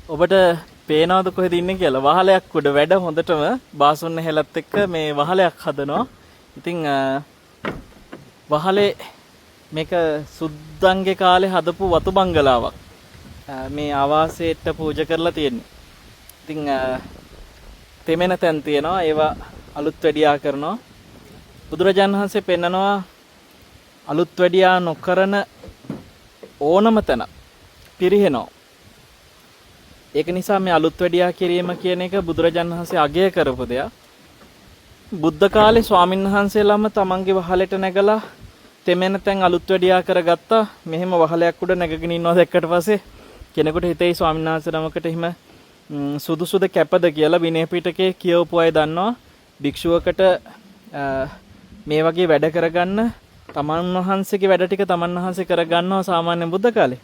ඔබට පේනවද කොහෙද ඉන්නේ කියලා? වහලයක් උඩ වැඩ හොඳටම බාසුන්න හෙලත් එක්ක මේ වහලයක් හදනවා. ඉතින් වහලේ මේක සුද්දන්ගේ කාලේ හදපු වතු බංගලාවක්. මේ ආවාසයට පූජා කරලා තියෙන්නේ. ඉතින් තෙමෙන තැන් තියෙනවා. ඒවා අලුත් වැඩියා කරනවා. බුදුරජාණන් වහන්සේ පෙන්නනවා අලුත් වැඩියා නොකරන ඕනම තැන පිරිහෙනවා. ඒක නිසා මේ අලුත් වැඩියා කිරීම කියන එක බුදුරජාණන් වහන්සේ අගය කරපු දෙයක්. බුද්ධ කාලේ ස්වාමීන් වහන්සේලාම තමන්ගේ වහලෙට නැගලා තෙමෙන තැන් අලුත් වැඩියා කරගත්තා. මෙහෙම වහලයක් උඩ නැගගෙන ඉන්නවා දැක්කට පස්සේ කෙනෙකුට හිතෙයි ස්වාමීන් වහන්සේ නමකට එහෙම සුදුසුද කැපද කියලා. විනය පිටකේ කියවපු අය දන්නවා භික්ෂුවකට මේ වගේ වැඩ කරගන්න තමන් වහන්සේගේ වැඩ ටික තමන් වහන්සේ කරගන්නවා සාමාන්‍ය බුද්ධ කාලේ.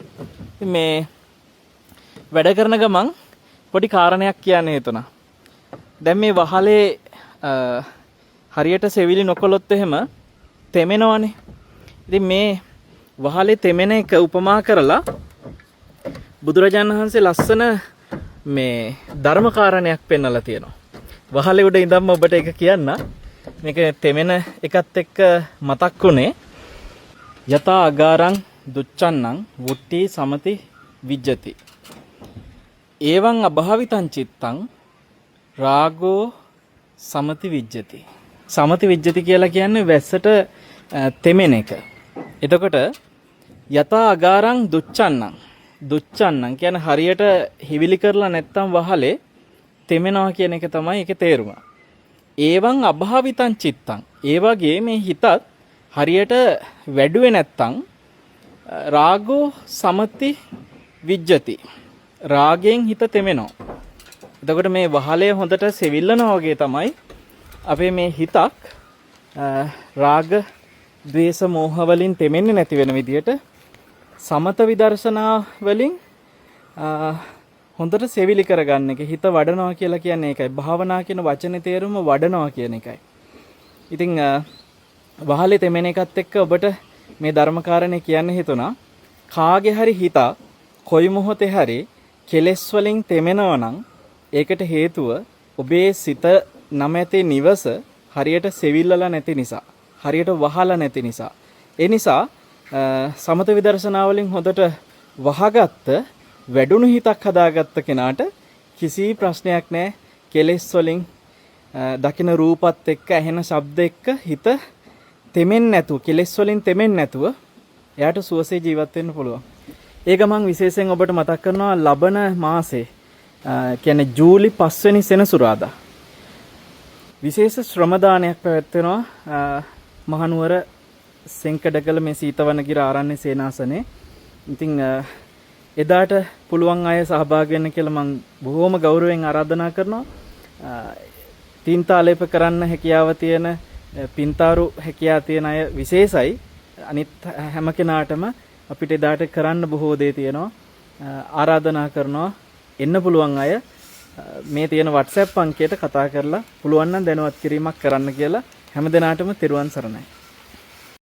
මේ වැඩ කරන ගමන් පොඩි කාරණයක් කියන්න හේතුණා. දැන් මේ වහලේ හරියට සෙවිලි නොකළොත් එහෙම තෙමෙනවනේ. ඉතින් මේ වහලේ තෙමෙන එක උපමා කරලා බුදුරජාණන් වහන්සේ ලස්සන මේ ධර්ම කාරණයක් පෙන්වලා තියෙනවා. වහලේ උඩ ඉඳන්ම ඔබට ඒක කියන්න. මේක තෙමෙන එකත් එක්ක මතක් වුණේ යතා අගාරං දුච්චන්නං වුට්ටි සමති විජ්ජති. ඒවං අභාවිතං චිත්තං රාගෝ සමති විජ්ජති. සමති විජ්ජති කියලා කියන්නේ වැස්සට තෙමෙන එක. එතකොට යතා අගාරං දුච්චන්නං. දුච්චන්නං කියන්නේ හරියට හිවිලි කරලා නැත්තම් වහලේ තෙමෙනවා කියන එක තමයි ඒකේ තේරුම. ඒවං අභාවිතං චිත්තං. ඒ වගේ මේ හිතත් හරියට වැඩුවේ නැත්තම් රාගෝ සමති විජ්ජති. රාගයෙන් හිත තෙමෙනවා. එතකොට මේ වහලය හොඳට සෙවිල්ලනවා වගේ තමයි අපේ මේ හිතක් රාග, ද්වේෂ, මෝහ වලින් තෙමෙන්නේ නැති වෙන විදියට සමත විදර්ශනා වලින් හොඳට සෙවිලි කරගන්න එක. හිත වඩනවා කියලා කියන්නේ ඒකයි. භාවනා කියන වචනේ තේරුම වඩනවා කියන එකයි. ඉතින් වහලේ තෙමෙන එකත් එක්ක ඔබට මේ ධර්මකාරණේ කියන්න හිතුණා. කාගේ හරි හිත කොයි මොහොතේ හරි කෙලෙස් වලින් තෙමෙනවා නම් ඒකට හේතුව ඔබේ සිත නැමැති නිවස හරියට සෙවිල්ලලා නැති නිසා, හරියට වහලා නැති නිසා. ඒ නිසා සමත විදර්ශනා වලින් හොඳට වහගත්ත වැඩුණු හිතක් හදාගත්ත කෙනාට කිසි ප්‍රශ්නයක් නැහැ. කෙලෙස් වලින් දකින රූපත් එක්ක ඇහෙන ශබ්ද එක්ක හිත තෙමෙන්නේ නැතුව, කෙලෙස් වලින් තෙමෙන්නේ නැතුව එයාට සුවසේ ජීවත් වෙන්න පුළුවන්. ඒක මම විශේෂයෙන් ඔබට මතක් කරනවා ලබන මාසේ කියන්නේ ජූලි 5 වෙනි සෙනසුරාදා විශේෂ ශ්‍රම දානයක් පැවැත්වෙනවා මහනුවර සෙන්කඩගල මේ සීතවනගිර ආරණ්‍ය සේනාසනේ. ඉතින් එදාට පුළුවන් අය සහභාගී වෙන්න කියලා මම බොහොම ගෞරවයෙන් ආරාධනා කරනවා. තින්තාලේප කරන්න හැකියාව තියෙන, පින්තාරු හැකියාව තියෙන අය විශේෂයි. අනිත් හැම කෙනාටම අපිට එදාට කරන්න බොහෝ දේ තියෙනවා. ආරාධනා කරනවා එන්න පුළුවන් අය මේ තියෙන WhatsApp අංකයට කතා කරලා පුළුවන් නම් දැනුවත් කිරීමක් කරන්න කියලා. හැම දිනාටම තෙරුවන් සරණයි.